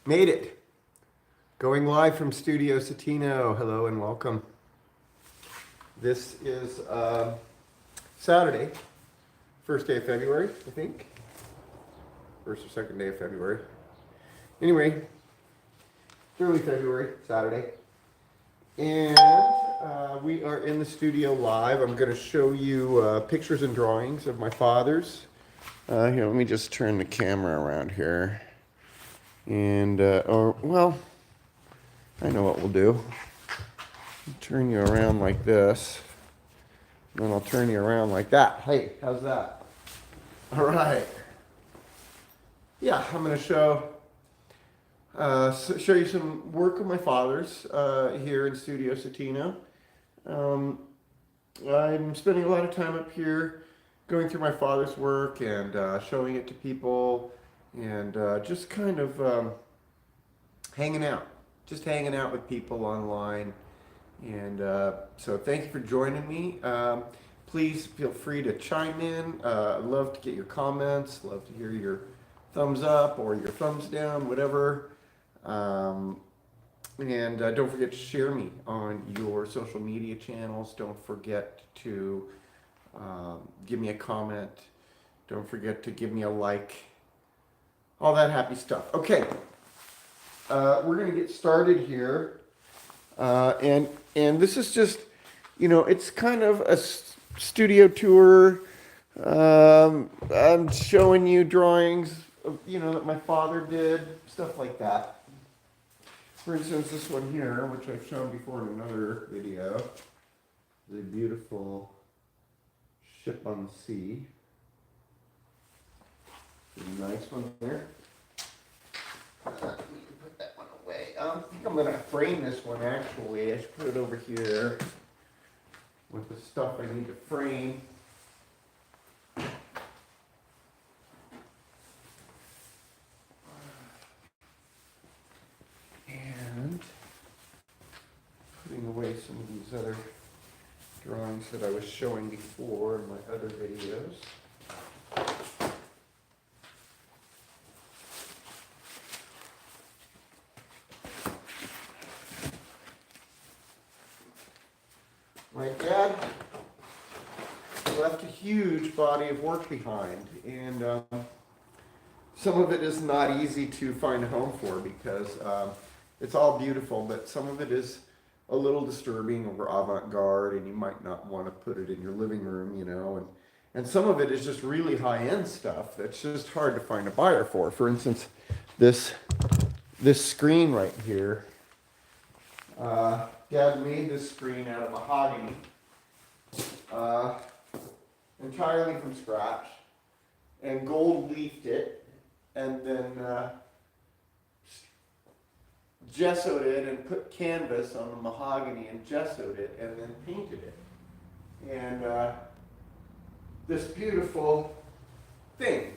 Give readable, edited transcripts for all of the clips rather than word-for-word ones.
Made it. Going live from Studio Satino. Hello and welcome. This is Saturday, first day of February, I think. First or second day of February. Anyway, early February, Saturday. And we are in the studio live. I'm going to show you pictures and drawings of my father's. Here, let me just turn the camera around here. And, I know what we'll do. Turn you around like this. Then I'll turn you around like that. Hey, how's that? All right. Yeah, I'm going to show you some work of my father's here in Studio Satino. Um, I'm spending a lot of time up here going through my father's work and showing it to people and just kind of hanging out. Just hanging out with people online. And so thank you for joining me. Please feel free to chime in. I'd love to get your comments, love to hear your thumbs up or your thumbs down, whatever. And don't forget to share me on your social media channels. Don't forget to give me a comment. Don't forget to give me a like. All that happy stuff. Okay, we're going to get started here. And this is just, it's kind of a studio tour. I'm showing you drawings, that my father did, stuff like that. For instance, this one here, which I've shown before in another video, is a beautiful ship on the sea. A nice one there. Let me put that one away. I think I'm going to frame this one actually. I should put it over here with the stuff I need to frame. And putting away some of these other drawings that I was showing before in my other videos. My dad left a huge body of work behind, and some of it is not easy to find a home for because it's all beautiful, but some of it is a little disturbing or avant-garde, and you might not want to put it in your living room, and some of it is just really high-end stuff that's just hard to find a buyer for. For instance, this screen right here. Dad made this screen out of mahogany, entirely from scratch, and gold leafed it, and then gessoed it and put canvas on the mahogany and gessoed it and then painted it. And this beautiful thing,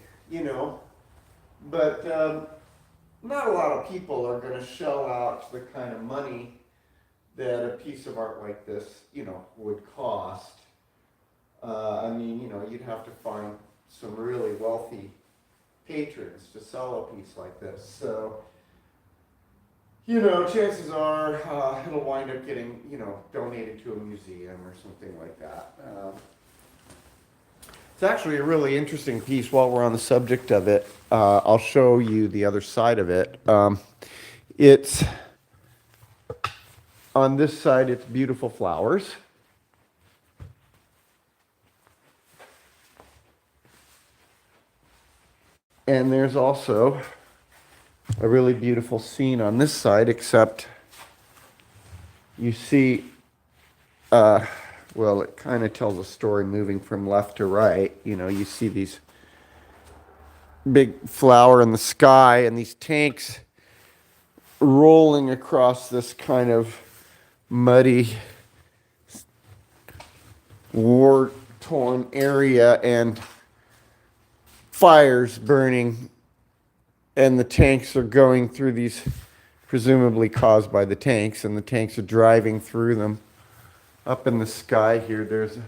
but not a lot of people are going to shell out the kind of money that a piece of art like this, would cost. You'd have to find some really wealthy patrons to sell a piece like this. So, chances are it'll wind up getting, donated to a museum or something like that. It's actually a really interesting piece. While we're on the subject of it, I'll show you the other side of it. It's on this side, it's beautiful flowers. And there's also a really beautiful scene on this side, except you see, it kind of tells a story moving from left to right. You see these big flower in the sky and these tanks rolling across this kind of muddy, war-torn area, and fires burning, and the tanks are going through these, presumably caused by the tanks, and the tanks are driving through them. Up in the sky here, there's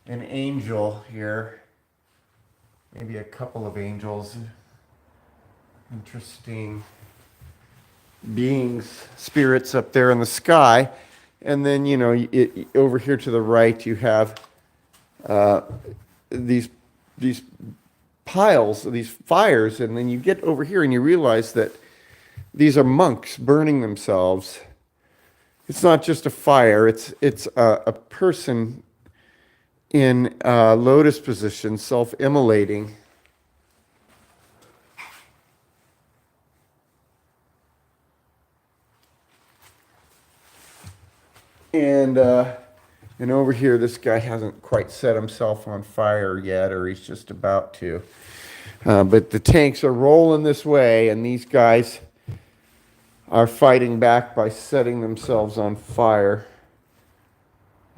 an angel here, maybe a couple of angels. Interesting beings, spirits up there in the sky. And then, over here to the right, you have these these piles, these fires, and then you get over here and you realize that these are monks burning themselves. It's not just a fire; it's a person in lotus position, self-immolating. And over here, this guy hasn't quite set himself on fire yet, or he's just about to. But the tanks are rolling this way, and these guys are fighting back by setting themselves on fire.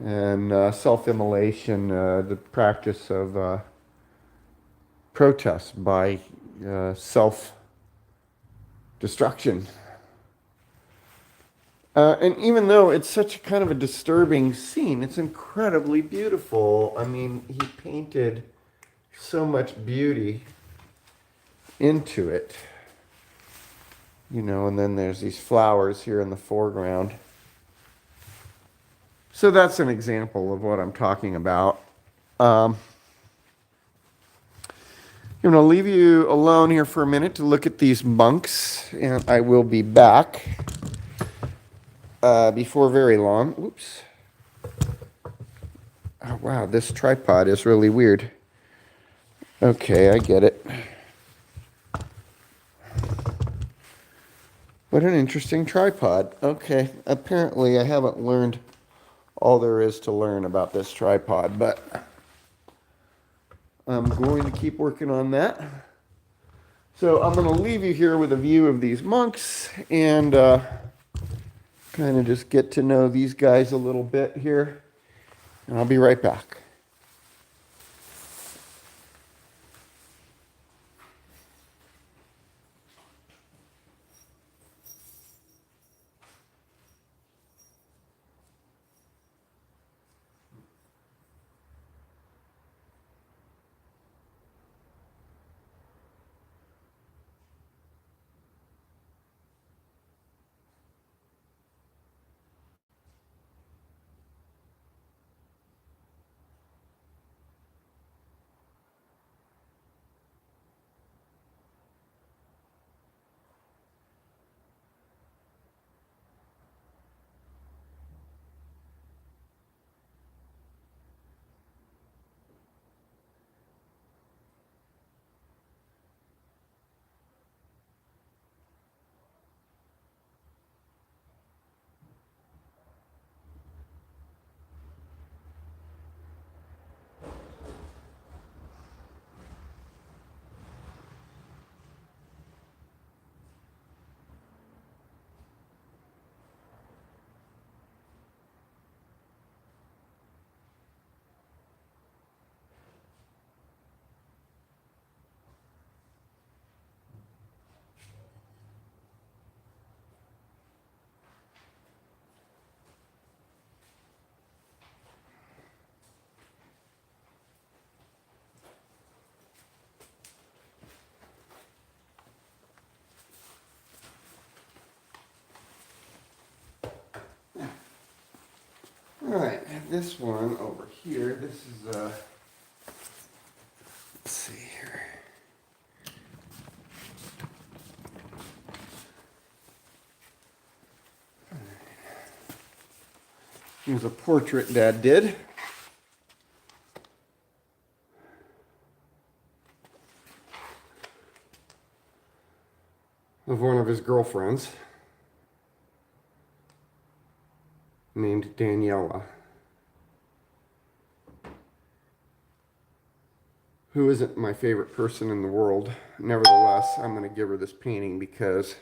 And self-immolation, the practice of protest by self-destruction. And even though it's such a kind of a disturbing scene, it's incredibly beautiful. I mean, he painted so much beauty into it. And then there's these flowers here in the foreground. So that's an example of what I'm talking about. I'm going to leave you alone here for a minute to look at these monks, and I will be back before very long. Oops. Oh, wow, this tripod is really weird. Okay, I get it. What an interesting tripod. Okay, apparently I haven't learned all there is to learn about this tripod, but I'm going to keep working on that. So I'm going to leave you here with a view of these monks and kind of just get to know these guys a little bit here, and I'll be right back. All right, this one over here, this is, let's see here. Here's a portrait Dad did. Of one of his girlfriends named Daniela, who isn't my favorite person in the world. Nevertheless, I'm going to give her this painting because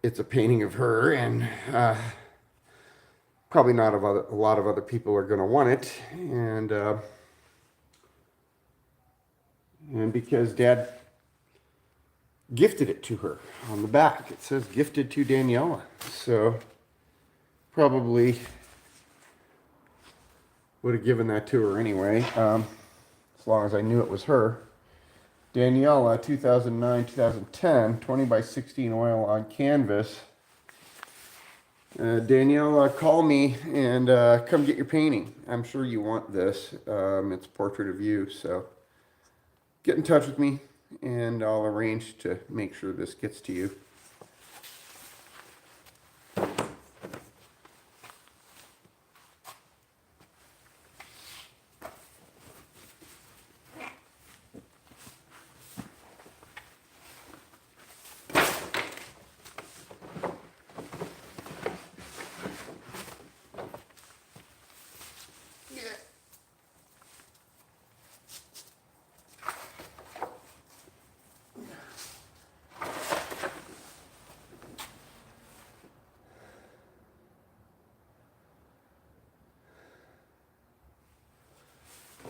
it's a painting of her, and probably not a lot of other people are going to want it, and because Dad gifted it to her. On the back it says gifted to Daniela, so probably would have given that to her anyway, as long as I knew it was her. Daniela, 2009-2010, 20 by 16 oil on canvas. Daniela, call me and come get your painting. I'm sure you want this. It's a portrait of you, so get in touch with me and I'll arrange to make sure this gets to you.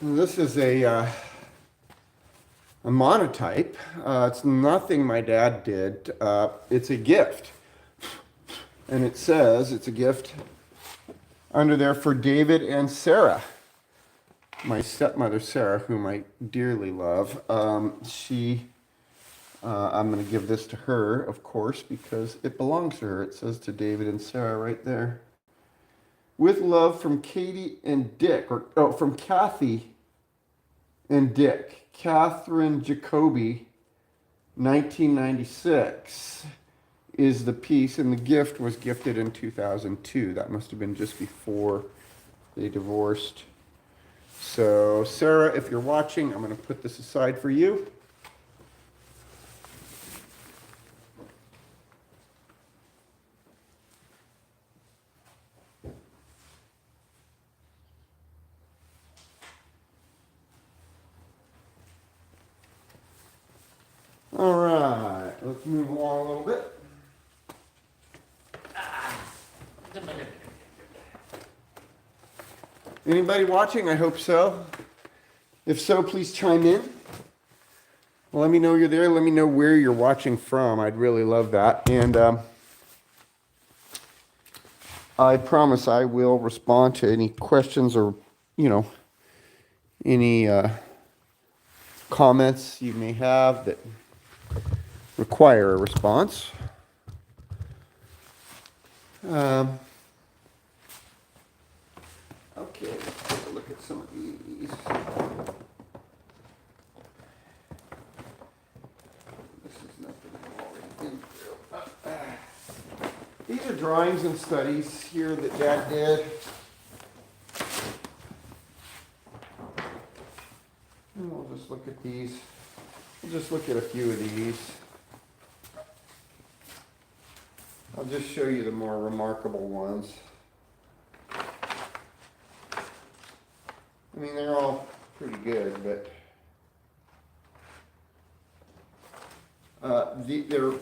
This is a monotype. It's nothing my dad did. It's a gift. And it says it's a gift under there for David and Sarah. My stepmother, Sarah, whom I dearly love. I'm going to give this to her, of course, because it belongs to her. It says to David and Sarah right there. With love from Katie and Dick, from Kathy and Dick. Catherine Jacoby, 1996, is the piece, and the gift was gifted in 2002. That must have been just before they divorced. So, Sarah, if you're watching, I'm going to put this aside for you. All right, let's move along a little bit. Anybody watching? I hope so. If so, please chime in. Let me know you're there. Let me know where you're watching from. I'd really love that. And I promise I will respond to any questions or, any comments you may have that require a response. Okay, let's take a look at some of these. This is nothing I'm already in through. These are drawings and studies here that Dad did. And we'll just look at these. We'll just look at a few of these. I'll just show you the more remarkable ones. I mean, they're all pretty good, but they're,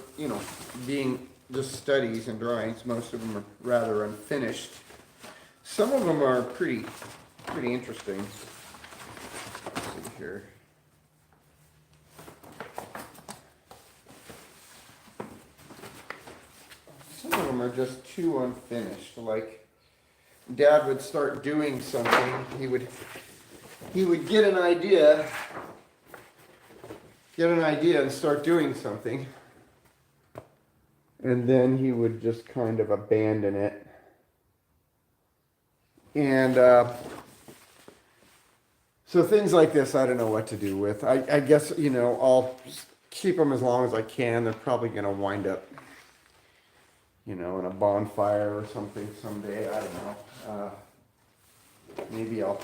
being just studies and drawings, most of them are rather unfinished. Some of them are pretty interesting. Let's see here. Some of them are just too unfinished. Like, Dad would start doing something. He would get an idea and start doing something. And then he would just kind of abandon it. And so things like this, I don't know what to do with. I guess, I'll keep them as long as I can. They're probably going to wind up, in a bonfire or something someday. I don't know. Maybe I'll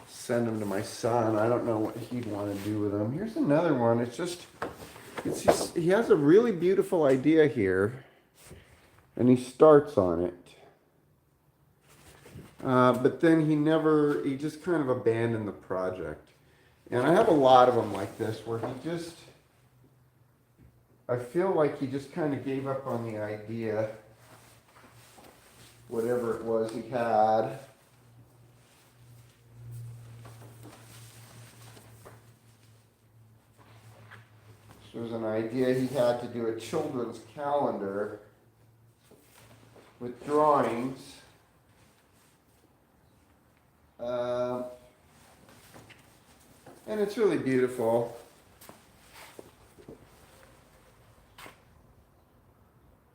send them to my son. I don't know what he'd want to do with them. Here's another one. It's just, he has a really beautiful idea here, and he starts on it. But then he just kind of abandoned the project. And I have a lot of them like this where I feel like he just kind of gave up on the idea, whatever it was he had. This was an idea he had to do a children's calendar with drawings. And it's really beautiful.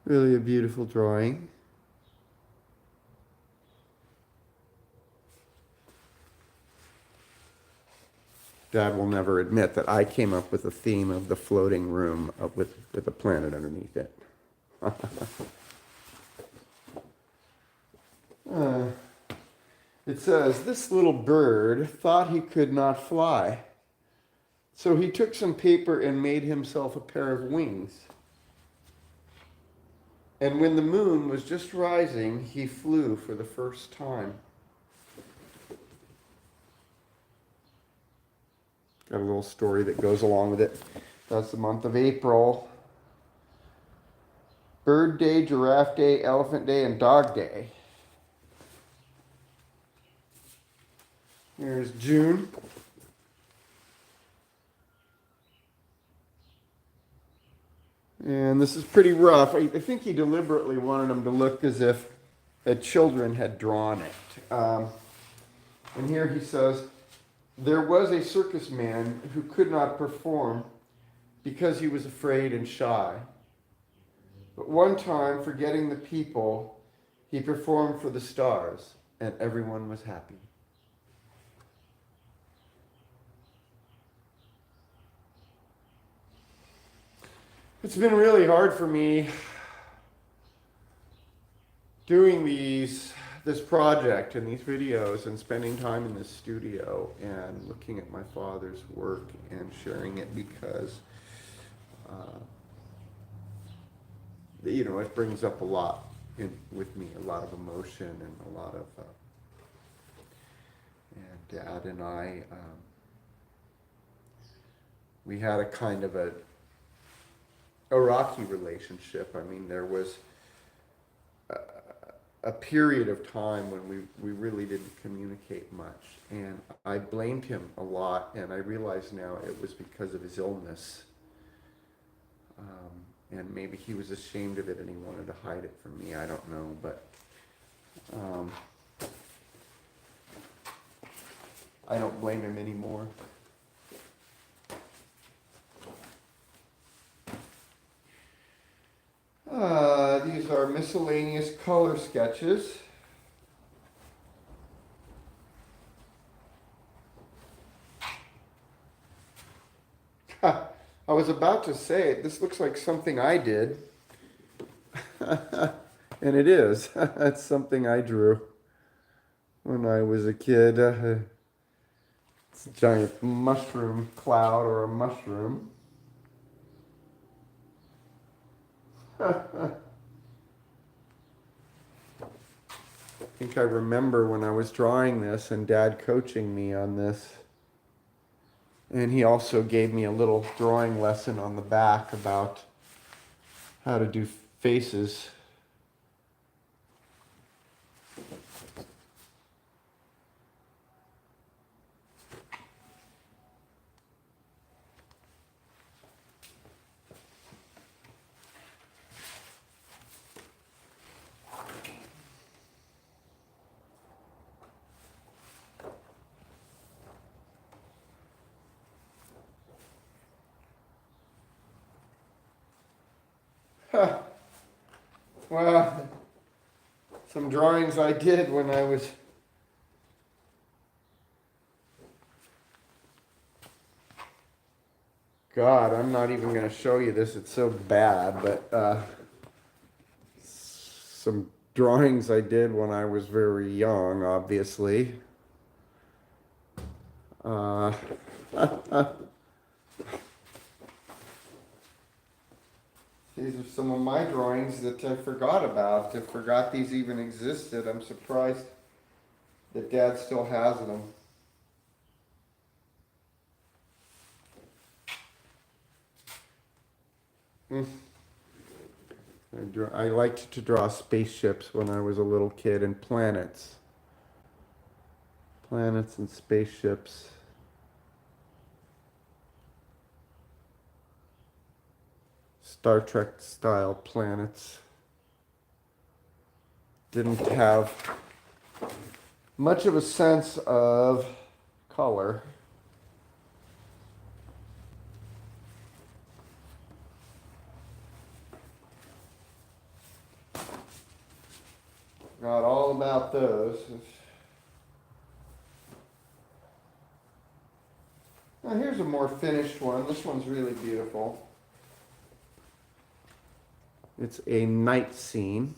Really a beautiful drawing. Dad will never admit that I came up with the theme of the floating room with a planet underneath it. It says, this little bird thought he could not fly. So he took some paper and made himself a pair of wings. And when the moon was just rising, he flew for the first time. Got a little story that goes along with it. That's the month of April. Bird Day, Giraffe Day, Elephant Day, and Dog Day. Here's June. And this is pretty rough. I think he deliberately wanted them to look as if children had drawn it. And here he says, there was a circus man who could not perform because he was afraid and shy. But one time, forgetting the people, he performed for the stars, and everyone was happy. It's been really hard for me doing this project and these videos and spending time in this studio and looking at my father's work and sharing it because, it brings up a lot with me, a lot of emotion and a lot of, and Dad and I, we had a kind of a rocky relationship. I mean, there was a period of time when we really didn't communicate much, and I blamed him a lot, and I realize now it was because of his illness, and maybe he was ashamed of it and he wanted to hide it from me. I don't know, but I don't blame him anymore. These are miscellaneous color sketches. I was about to say, this looks like something I did. And it is. It's something I drew when I was a kid. It's a giant mushroom cloud or a mushroom. I think I remember when I was drawing this and Dad coaching me on this. And he also gave me a little drawing lesson on the back about how to do faces. Well, some drawings I did when I was God, I'm not even going to show you this. It's so bad, but some drawings I did when I was very young, obviously. These are some of my drawings that I forgot about. I forgot these even existed. I'm surprised that Dad still has them. I liked to draw spaceships when I was a little kid and planets. Planets and spaceships. Star Trek style planets. Didn't have much of a sense of color. Forgot all about those. Now here's a more finished one. This one's really beautiful. It's a night scene.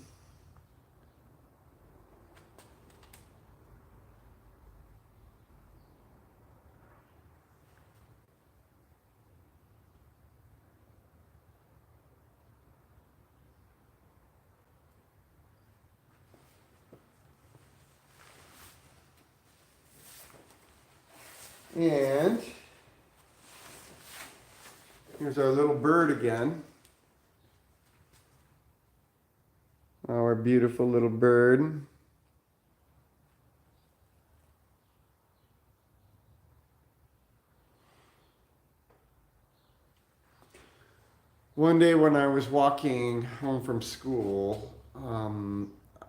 And here's our little bird again. Our beautiful little bird. One day when I was walking home from school,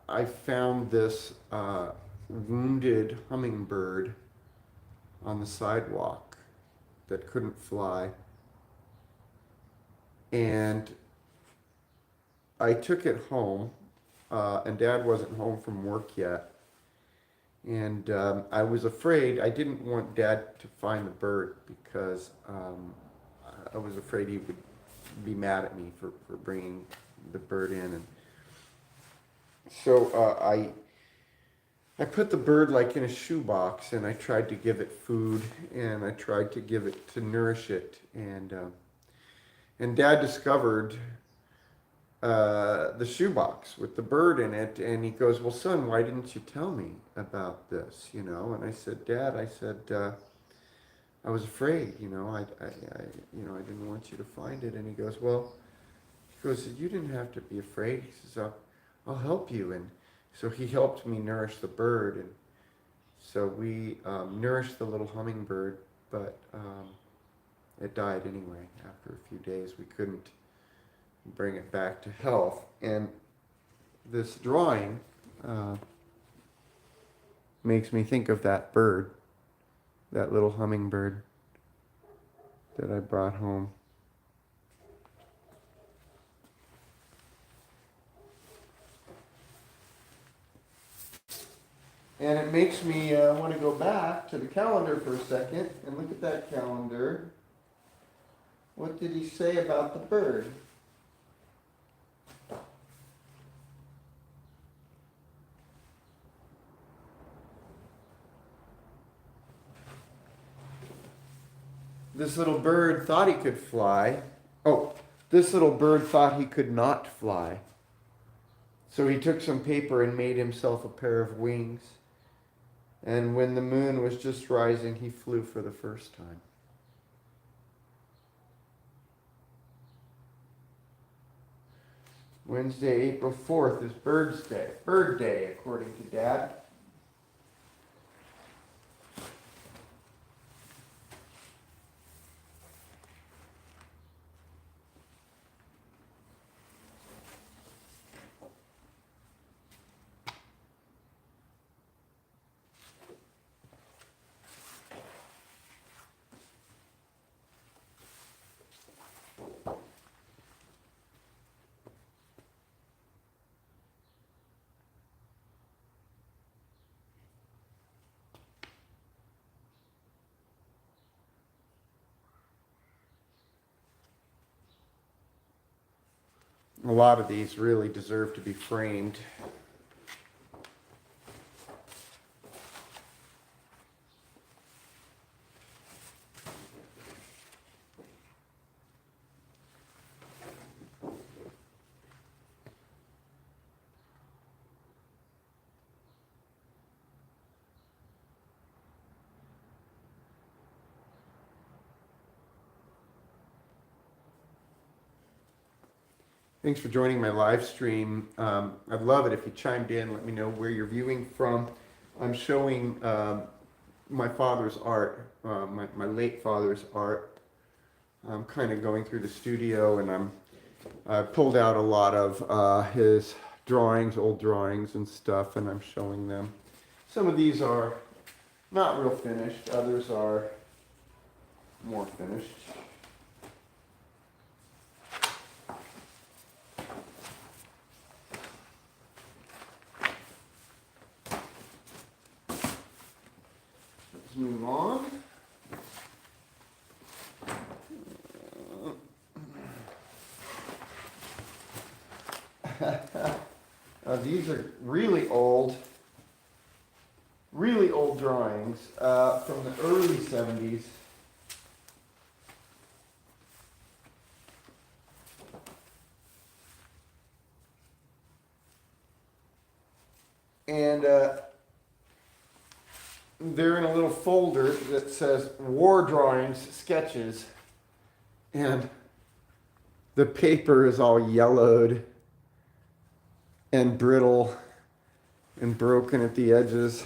I found this wounded hummingbird on the sidewalk that couldn't fly. And I took it home, and Dad wasn't home from work yet. And I was afraid, I didn't want Dad to find the bird because I was afraid he would be mad at me for bringing the bird in. And so I put the bird like in a shoebox, and I tried to give it food, and I tried to give it to nourish it. And Dad discovered the shoebox with the bird in it, and he goes, "Well, son, why didn't you tell me about this?" And I said, "Dad," I said, "I was afraid, I didn't want you to find it." And he goes, "You didn't have to be afraid." He says, I'll help you." And so he helped me nourish the bird, and so we nourished the little hummingbird, but it died anyway after a few days. We couldn't bring it back to health. And this drawing makes me think of that bird, that little hummingbird that I brought home. And it makes me want to go back to the calendar for a second and look at that calendar. What did he say about the bird? This little bird thought he could fly. Oh, this little bird thought he could not fly. So he took some paper and made himself a pair of wings. And when the moon was just rising, he flew for the first time. Wednesday, April 4th is Bird Day, according to Dad. A lot of these really deserve to be framed. Thanks for joining my live stream. I'd love it if you chimed in. Let me know where you're viewing from. I'm showing my father's art, my late father's art. I'm kind of going through the studio, and I pulled out a lot of his drawings, old drawings and stuff, and I'm showing them. Some of these are not real finished. Others are more finished. move on. These are really old drawings from the early 70s. And they're in a little folder that says War Drawings Sketches. And the paper is all yellowed and brittle and broken at the edges.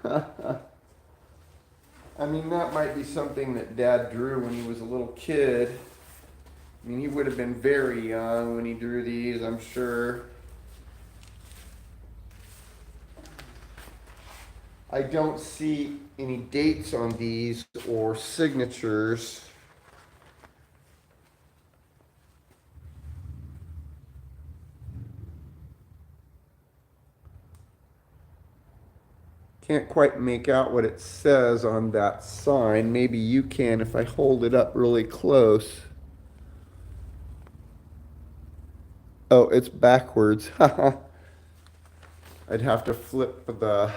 I mean, that might be something that Dad drew when he was a little kid. I mean, he would have been very young when he drew these, I'm sure. I don't see any dates on these or signatures. Can't quite make out what it says on that sign. Maybe you can if I hold it up really close. Oh, it's backwards. I'd have to flip the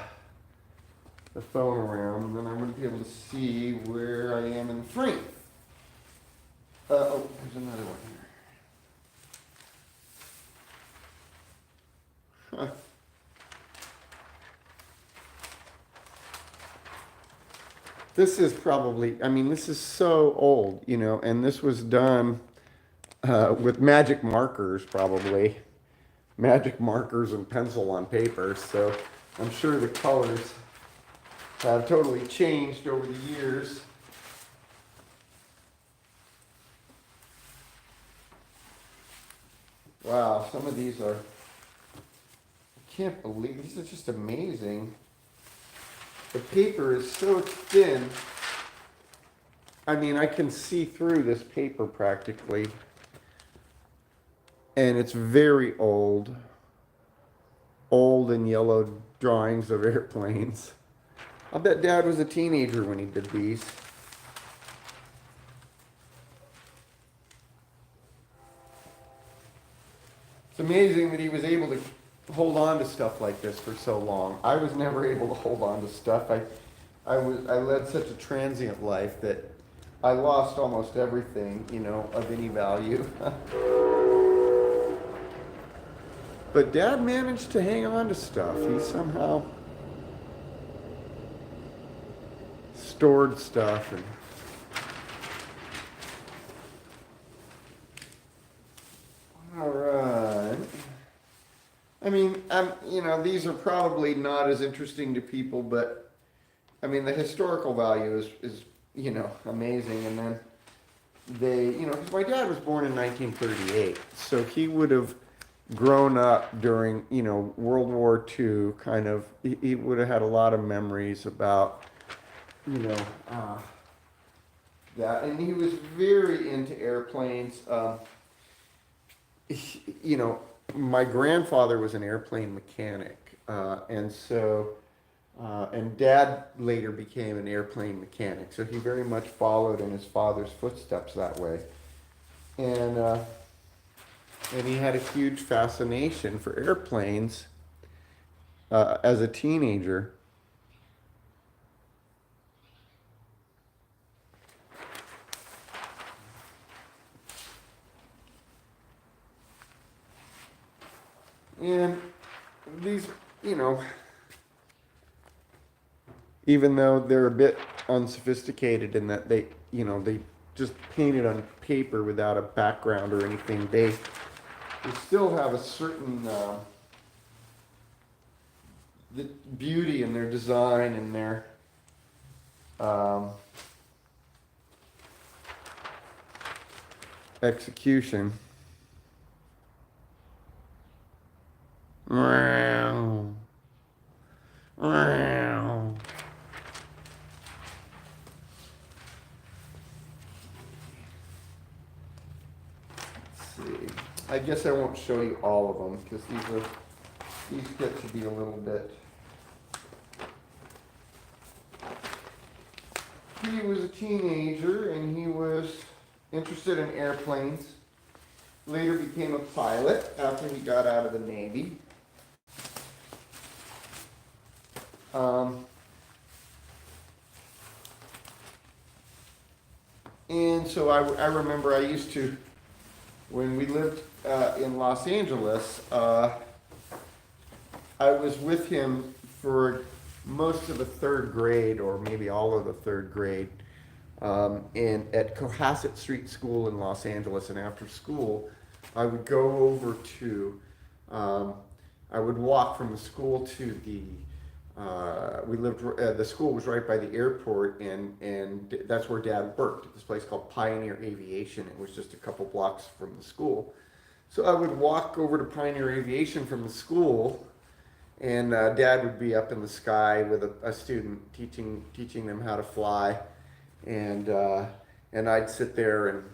phone around, and then I wouldn't be able to see where I am in the frame. Oh, there's another one here. This is probably, I mean, this is so old, you know, and this was done with magic markers, probably. Magic markers and pencil on paper, so I'm sure the colors have totally changed over the years. Wow, some of these are, I can't believe, these are just amazing. The paper is so thin. I mean, I can see through this paper practically. And it's very old. Old and yellow drawings of airplanes. I bet Dad was a teenager when he did these. It's amazing that he was able to hold on to stuff like this for so long. I was never able to hold on to stuff. I led such a transient life that I lost almost everything, you know, of any value. But Dad managed to hang on to stuff. He somehow stored stuff and all right. I mean, you know, these are probably not as interesting to people, but I mean, the historical value is you know, amazing. And then they, you know, because my dad was born in 1938, so he would have grown up during, you know, World War II, kind of, he would have had a lot of memories about, you know, that, and he was very into airplanes. You know, my grandfather was an airplane mechanic, and so, and Dad later became an airplane mechanic, so he very much followed in his father's footsteps that way. And he had a huge fascination for airplanes as a teenager. And these, you know, even though they're a bit unsophisticated in that they, you know, they just painted on paper without a background or anything, they still have a certain the beauty in their design and their execution. Wow. Wow. Let's see. I guess I won't show you all of them because these are These get to be a little bit. He was a teenager and he was interested in airplanes. Later became a pilot after he got out of the Navy. And so I remember I used to, when we lived in Los Angeles, I was with him for most of the third grade, or maybe all of the third grade, at Cohasset Street School in Los Angeles. And after school, I would go over to, I would walk from the school to the school was right by the airport, and that's where Dad worked, at this place called Pioneer Aviation. It was just a couple blocks from the school. So I would walk over to Pioneer Aviation from the school, and Dad would be up in the sky with a student teaching them how to fly, and I'd sit there and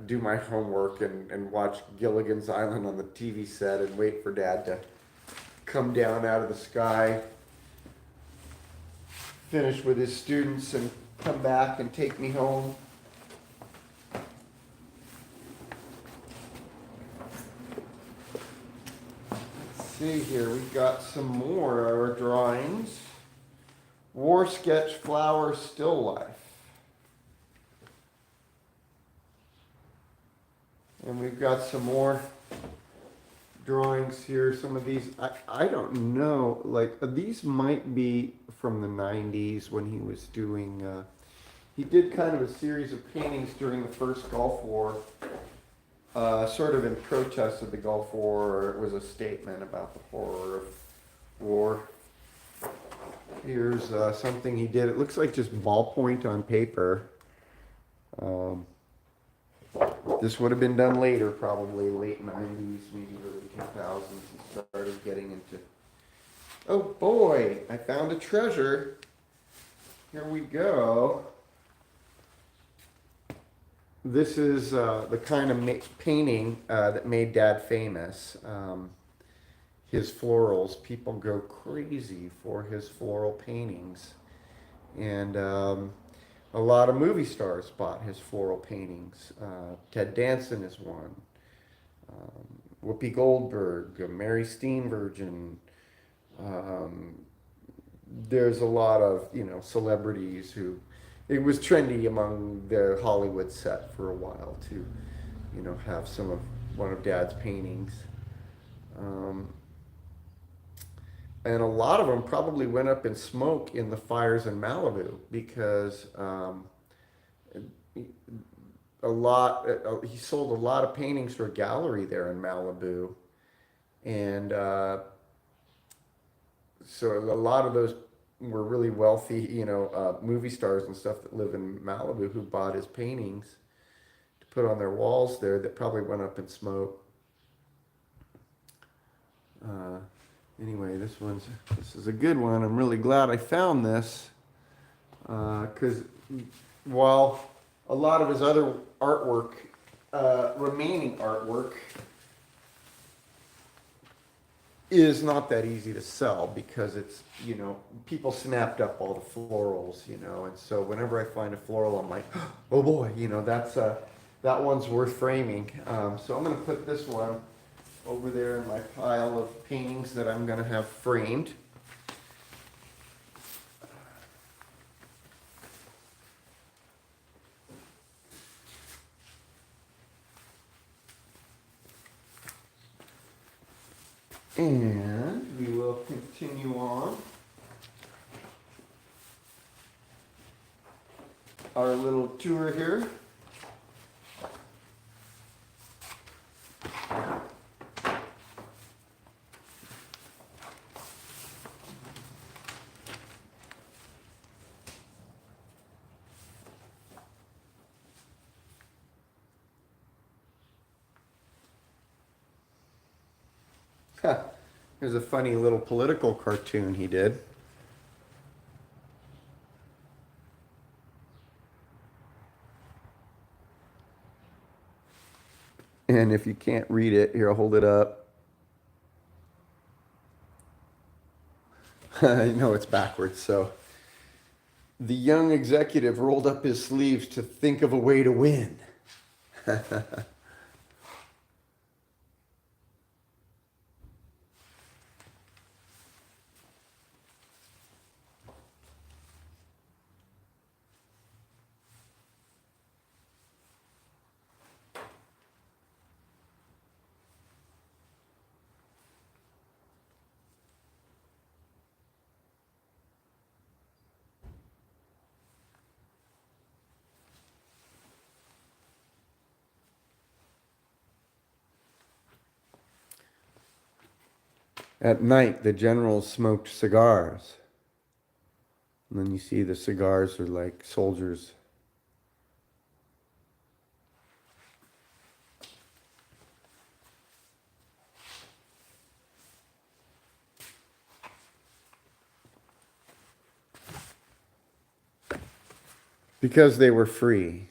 do my homework and watch Gilligan's Island on the TV set and wait for Dad to come down out of the sky, finish with his students, and come back and take me home. See here, we've got some more of our drawings. War sketch, flower, still life. And we've got some more drawings here. Some of these, I don't know, like these might be from the 90s when he was doing, he did kind of a series of paintings during the first Gulf War. Sort of in protest of the Gulf War, or it was a statement about the horror of war. Here's something he did. It looks like just ballpoint on paper. This would have been done later, probably late 90s, maybe early 2000s, and started getting into... Oh boy, I found a treasure. Here we go. This is the kind of painting that made Dad famous. His florals, people go crazy for his floral paintings. And a lot of movie stars bought his floral paintings. Ted Danson is one. Whoopi Goldberg, Mary Steenburgen. There's a lot of, celebrities who... It was trendy among the Hollywood set for a while to, have one of Dad's paintings. And a lot of them probably went up in smoke in the fires in Malibu because he sold a lot of paintings to a gallery there in Malibu. And so a lot of those were really wealthy, movie stars and stuff that live in Malibu who bought his paintings to put on their walls there that probably went up in smoke. Anyway, this is a good one. I'm really glad I found this because while a lot of his other artwork, remaining artwork, is not that easy to sell because it's, people snapped up all the florals, and so whenever I find a floral, I'm like, oh boy, that one's worth framing. So I'm going to put this one over there in my pile of paintings that I'm going to have framed. And we will continue on our little tour here. Here's a funny little political cartoon he did. And if you can't read it, here, I'll hold it up. No, it's backwards. So the young executive rolled up his sleeves to think of a way to win. At night, the generals smoked cigars. And then you see the cigars are like soldiers. Because they were free.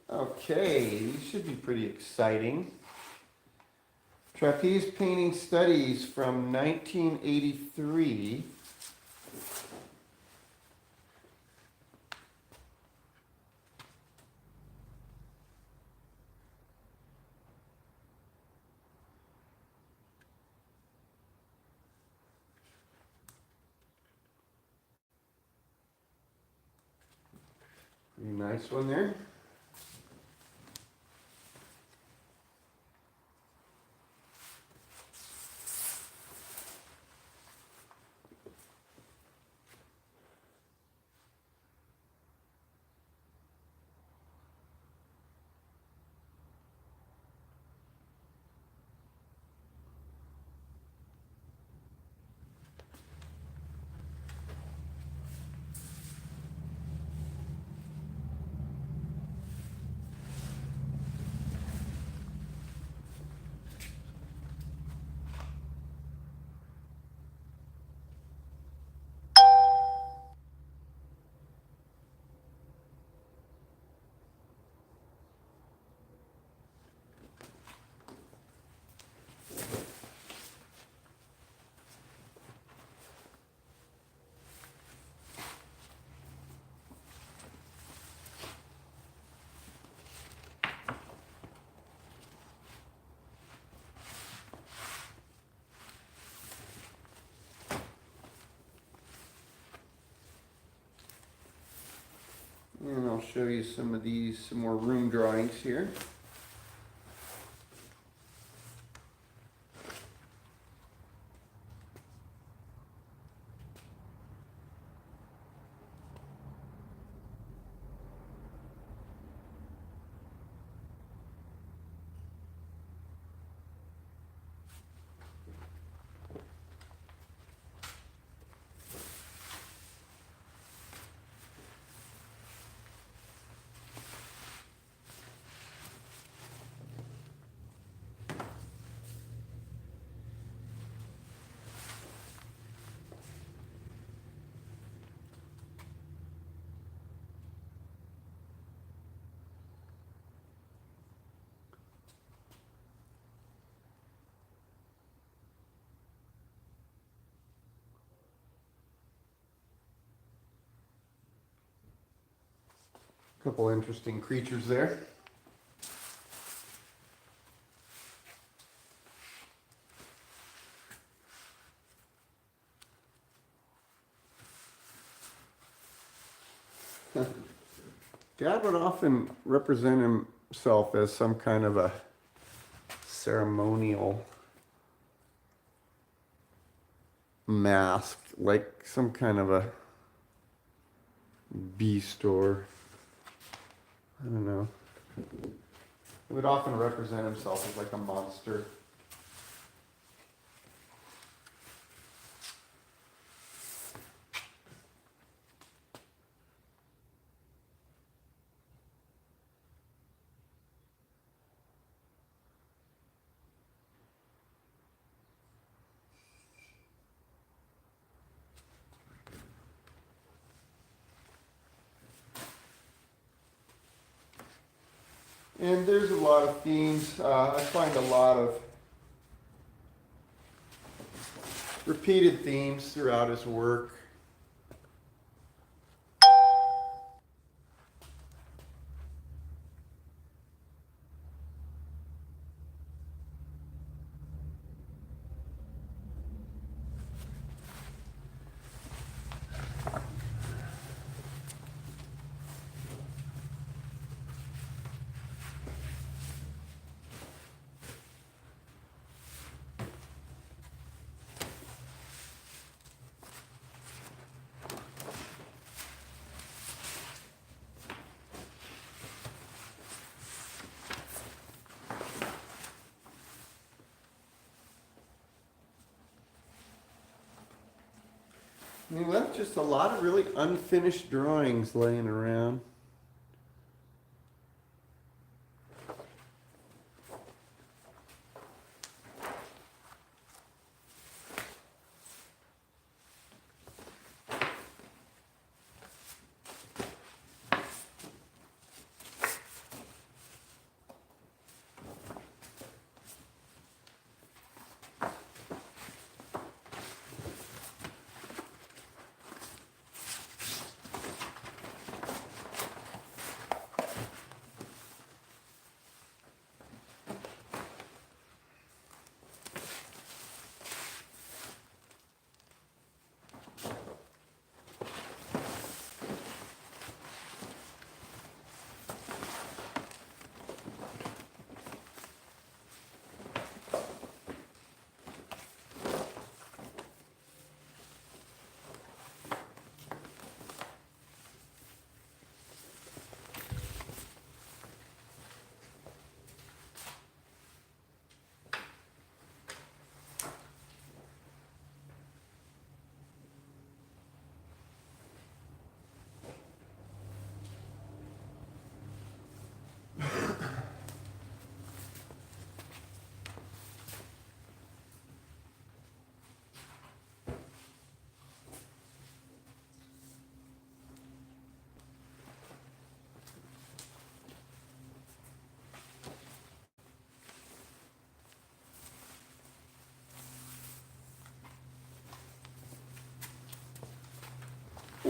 Okay, these should be pretty exciting. Trapeze painting studies from 1983. Pretty nice one there. And I'll show you some more room drawings here. Couple interesting creatures there. Dad would often represent himself as some kind of a ceremonial mask, like some kind of a beast or I don't know. He would often represent himself as like a monster. And there's a lot of themes. I find a lot of repeated themes throughout his work. I mean, left just a lot of really unfinished drawings laying around.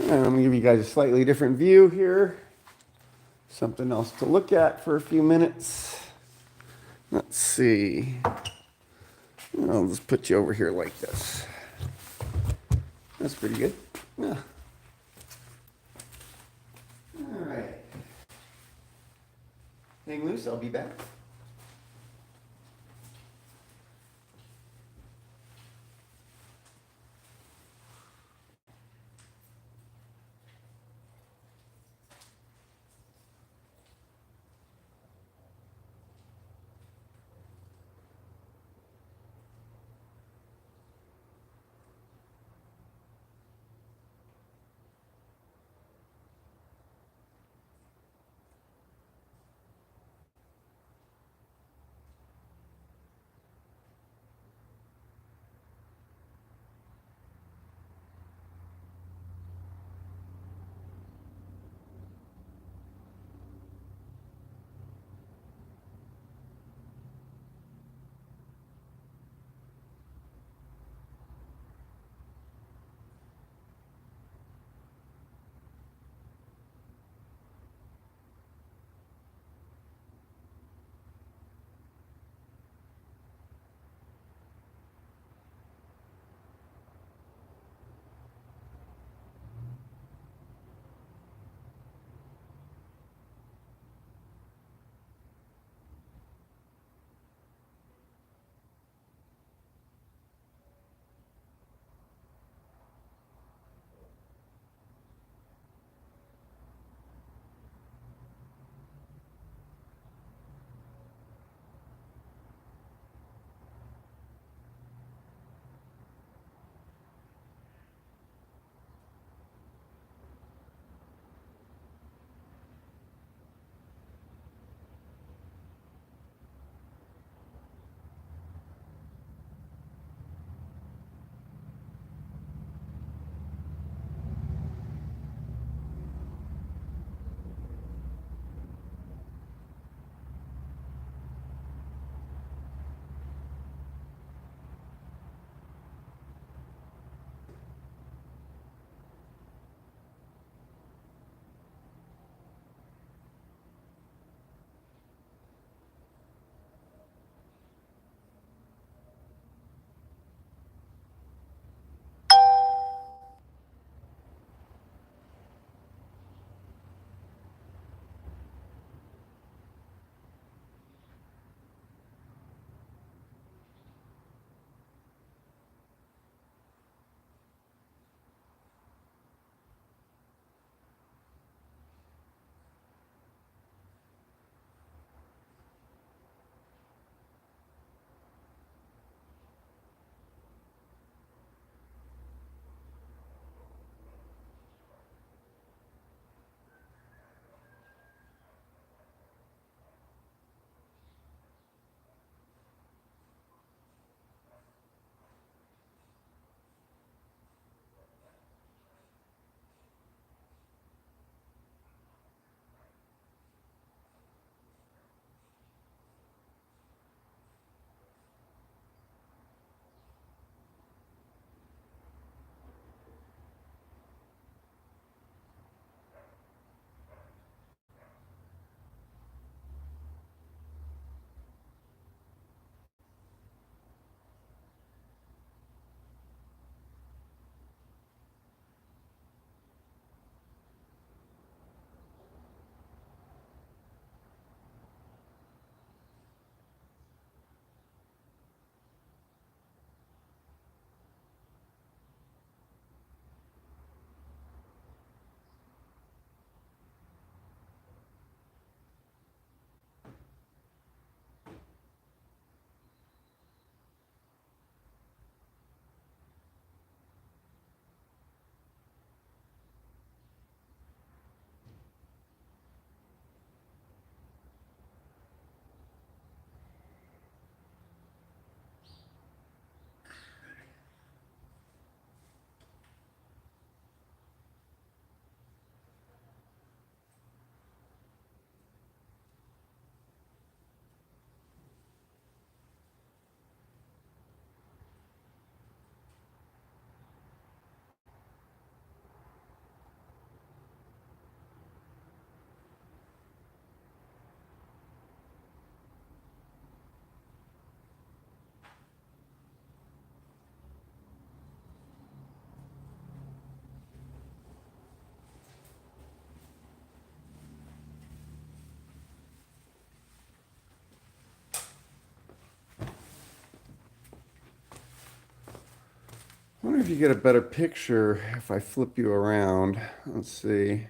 And I'm going to give you guys a slightly different view here. Something else to look at for a few minutes. Let's see. I'll just put you over here like this. That's pretty good. Yeah. All right. Hang loose, I'll be back. wonder if you get a better picture if I flip you around. Let's see.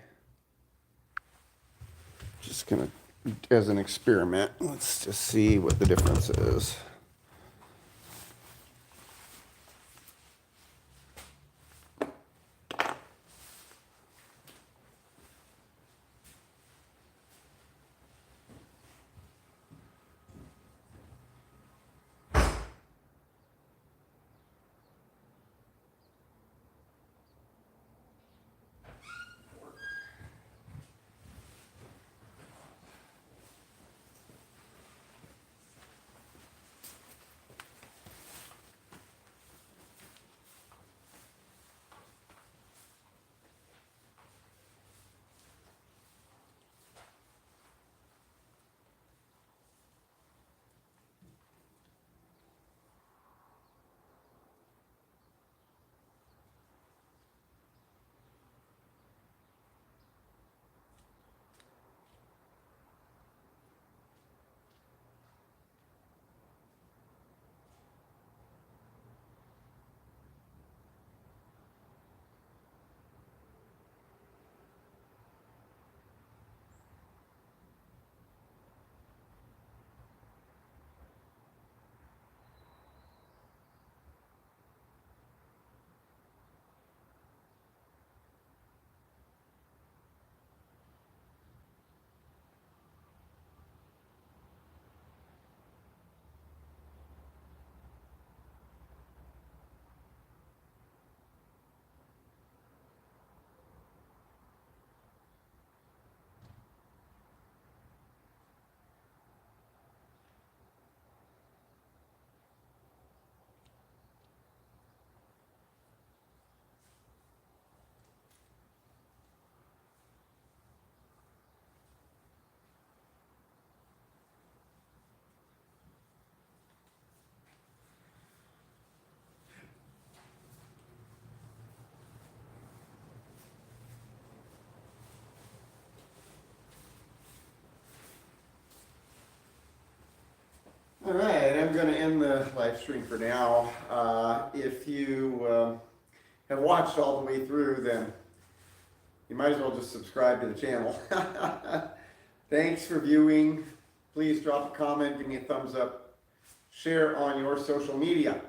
Just gonna, as an experiment, let's just see what the difference is. All right, I'm going to end the live stream for now. If you have watched all the way through, then you might as well just subscribe to the channel. Thanks for viewing. Please drop a comment, give me a thumbs up, share on your social media.